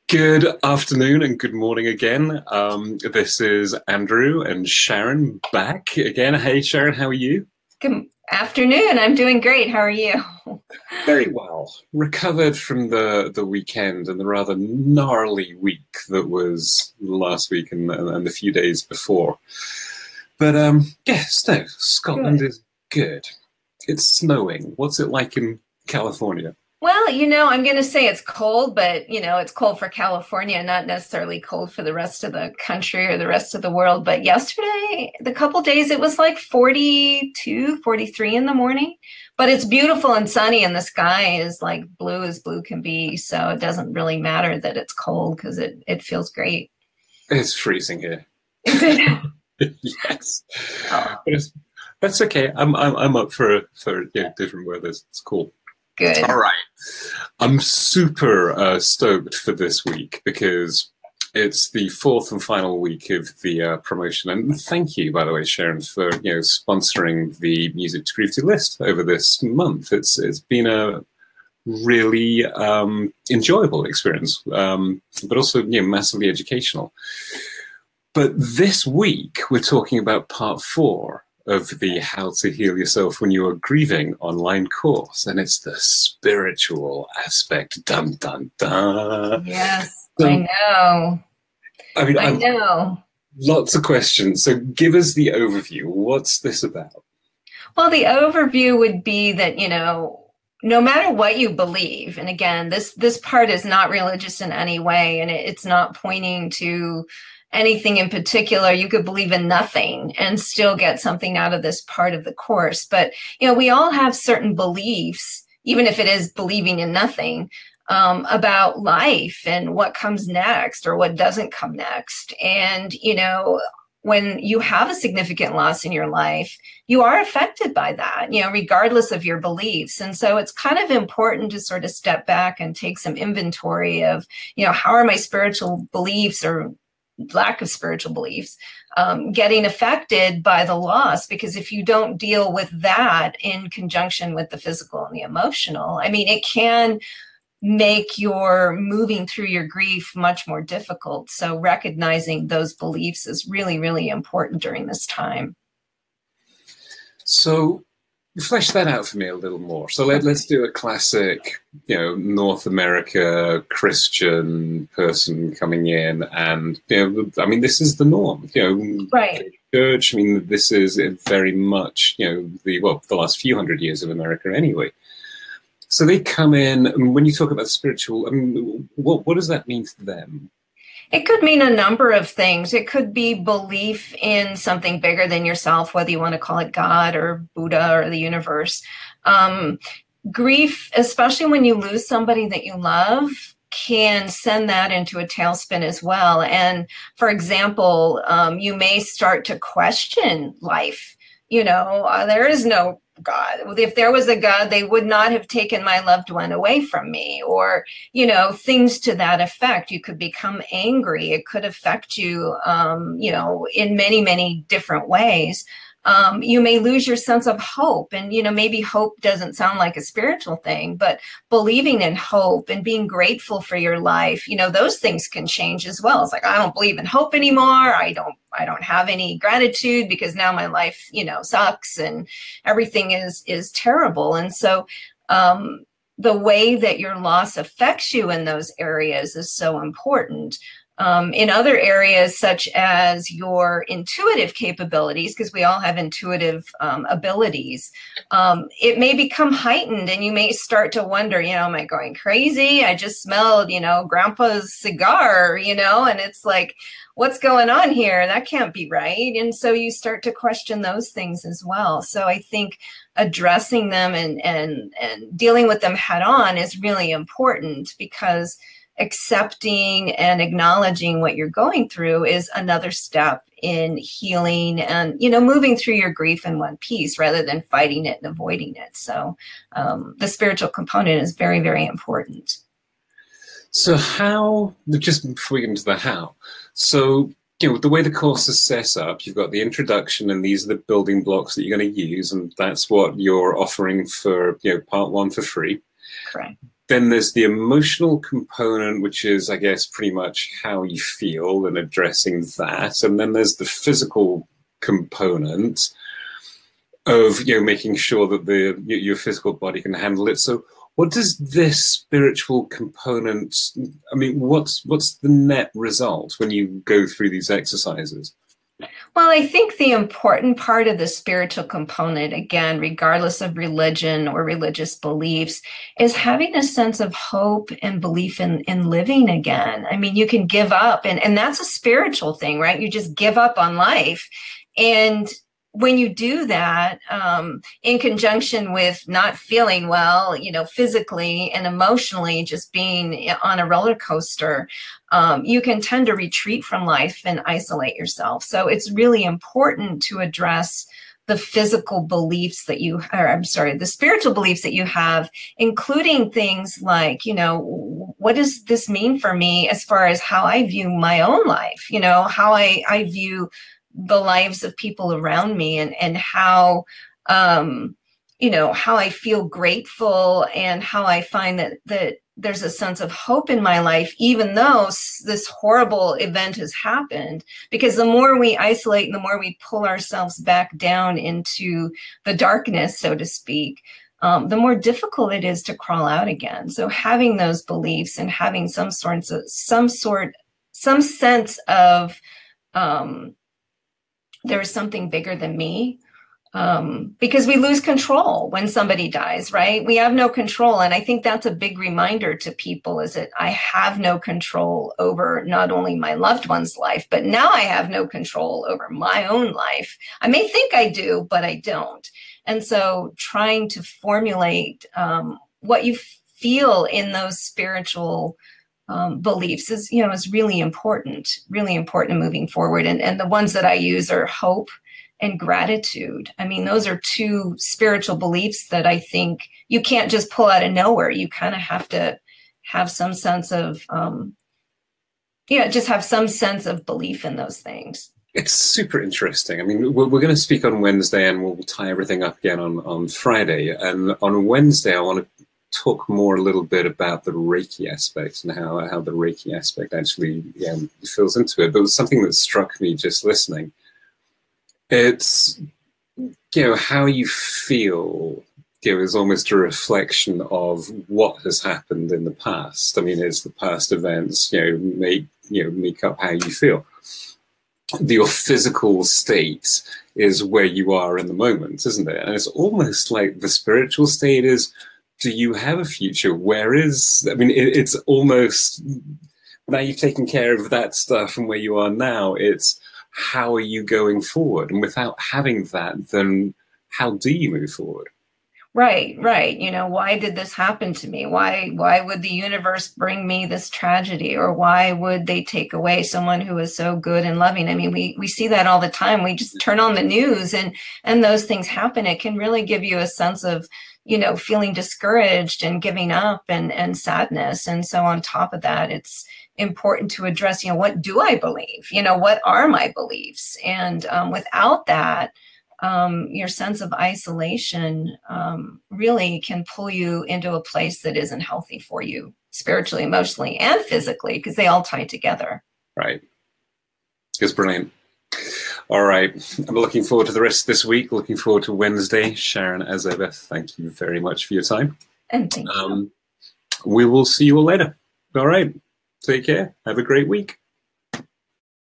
Good afternoon and good morning again. This is Andrew and Sharon back again. Hey, Sharon, how are you? Good afternoon. I'm doing great. How are you? Very well. Recovered from the weekend and the rather gnarly week that was last week and the few days before. But yes, no, Scotland Good. is good. It's snowing. What's it like in California? Well, I'm going to say it's cold, but, it's cold for California, not necessarily cold for the rest of the country or the rest of the world. But yesterday, the couple days, it was like 42, 43 in the morning. But it's beautiful and sunny, and the sky is like blue as blue can be. So it doesn't really matter that it's cold because it feels great. It's freezing here. Is it? Yes. Oh, That's okay. I'm up for different weathers. It's cool. good. All right. I'm super stoked for this week because it's the fourth and final week of the promotion. And thank you, by the way, Sharon, for sponsoring the Music to Grieve to list over this month. It's been a really enjoyable experience, but also massively educational. But this week we're talking about part 4 of the How to Heal Yourself When You Are Grieving online course, and it's the spiritual aspect. Dun dun dun. Yes, So, I know. I know. Lots of questions. So give us the overview. What's this about? Well, the overview would be that, no matter what you believe, and again, this part is not religious in any way, and it's not pointing to anything in particular. You could believe in nothing and still get something out of this part of the course. But, we all have certain beliefs, even if it is believing in nothing, about life and what comes next or what doesn't come next. And, when you have a significant loss in your life, you are affected by that, regardless of your beliefs. And so it's kind of important to sort of step back and take some inventory of, how are my spiritual beliefs or lack of spiritual beliefs getting affected by the loss? Because if you don't deal with that in conjunction with the physical and the emotional, it can make your moving through your grief much more difficult. So recognizing those beliefs is really, really important during this time. So flesh that out for me a little more. So let's do a classic, North America Christian person coming in, and this is the norm. Right. Church. This is very much the last few hundred years of America anyway. So they come in, and when you talk about spiritual, what does that mean to them? It could mean a number of things. It could be belief in something bigger than yourself, whether you want to call it God or Buddha or the universe. Grief, especially when you lose somebody that you love, can send that into a tailspin as well. And for example, you may start to question life. There is no God. If there was a God, they would not have taken my loved one away from me, or, things to that effect. You could become angry. It could affect you, in many, many different ways. You may lose your sense of hope, and, maybe hope doesn't sound like a spiritual thing, but believing in hope and being grateful for your life, those things can change as well. It's like, I don't believe in hope anymore. I don't have any gratitude because now my life, sucks and everything is terrible. And so, the way that your loss affects you in those areas is so important. In other areas, such as your intuitive capabilities, because we all have intuitive abilities, it may become heightened, and you may start to wonder, am I going crazy? I just smelled, grandpa's cigar, and it's like, what's going on here? That can't be right. And so you start to question those things as well. So I think addressing them and dealing with them head on is really important, because accepting and acknowledging what you're going through is another step in healing and, moving through your grief in one piece rather than fighting it and avoiding it. So the spiritual component is very, very important. So how, just before we get into the how, so the way the course is set up, you've got the introduction, and these are the building blocks that you're going to use, and that's what you're offering for part 1 for free. Correct. Then there's the emotional component, which is, I guess, pretty much how you feel and addressing that. And then there's the physical component of, you know, making sure that your physical body can handle it. So what does this spiritual component, I mean, what's the net result when you go through these exercises? Well, I think the important part of the spiritual component, again, regardless of religion or religious beliefs, is having a sense of hope and belief in living again. I mean, you can give up, and that's a spiritual thing, right? You just give up on life. And when you do that, in conjunction with not feeling well, you know, physically and emotionally, just being on a roller coaster, you can tend to retreat from life and isolate yourself. So it's really important to address the physical beliefs that you, or I'm sorry, the spiritual beliefs that you have, including things like, you know, what does this mean for me as far as how I view my own life, you know, how I view the lives of people around me, and how, you know, how I feel grateful and how I find that there's a sense of hope in my life, even though this horrible event has happened. Because the more we isolate and the more we pull ourselves back down into the darkness, so to speak, the more difficult it is to crawl out again. So having those beliefs and having some sense of there is something bigger than me, because we lose control when somebody dies, right? We have no control. And I think that's a big reminder to people, is that I have no control over not only my loved one's life, but now I have no control over my own life. I may think I do, but I don't. And so trying to formulate what you feel in those spiritual beliefs is, you know, is really important moving forward. And the ones that I use are hope and gratitude. I mean, those are two spiritual beliefs that I think you can't just pull out of nowhere. You kind of have to have some sense of, just have some sense of belief in those things. It's super interesting. I mean, we're going to speak on Wednesday, and we'll tie everything up again on Friday. And on Wednesday, I want to talk more a little bit about the Reiki aspect and how the Reiki aspect actually fills into it. But it was something that struck me just listening. It's, you know, how you feel, you know, is almost a reflection of what has happened in the past. I mean, it's the past events, make up how you feel. Your physical state is where you are in the moment, isn't it? And it's almost like the spiritual state is, do you have a future? Where is, I mean, it's almost, now you've taken care of that stuff and where you are now, it's how are you going forward? And without having that, then how do you move forward? Right. You know, why did this happen to me? Why would the universe bring me this tragedy? Or why would they take away someone who is so good and loving? I mean, we see that all the time. We just turn on the news and those things happen. It can really give you a sense of, you know, feeling discouraged and giving up and sadness. And so on top of that, it's important to address, you know, what do I believe? You know, what are my beliefs? And without that, your sense of isolation really can pull you into a place that isn't healthy for you, spiritually, emotionally, and physically, because they all tie together. Right. It's brilliant. All right. I'm looking forward to the rest of this week. Looking forward to Wednesday. Sharon, as ever, thank you very much for your time. And thank you. We will see you all later. All right. Take care. Have a great week.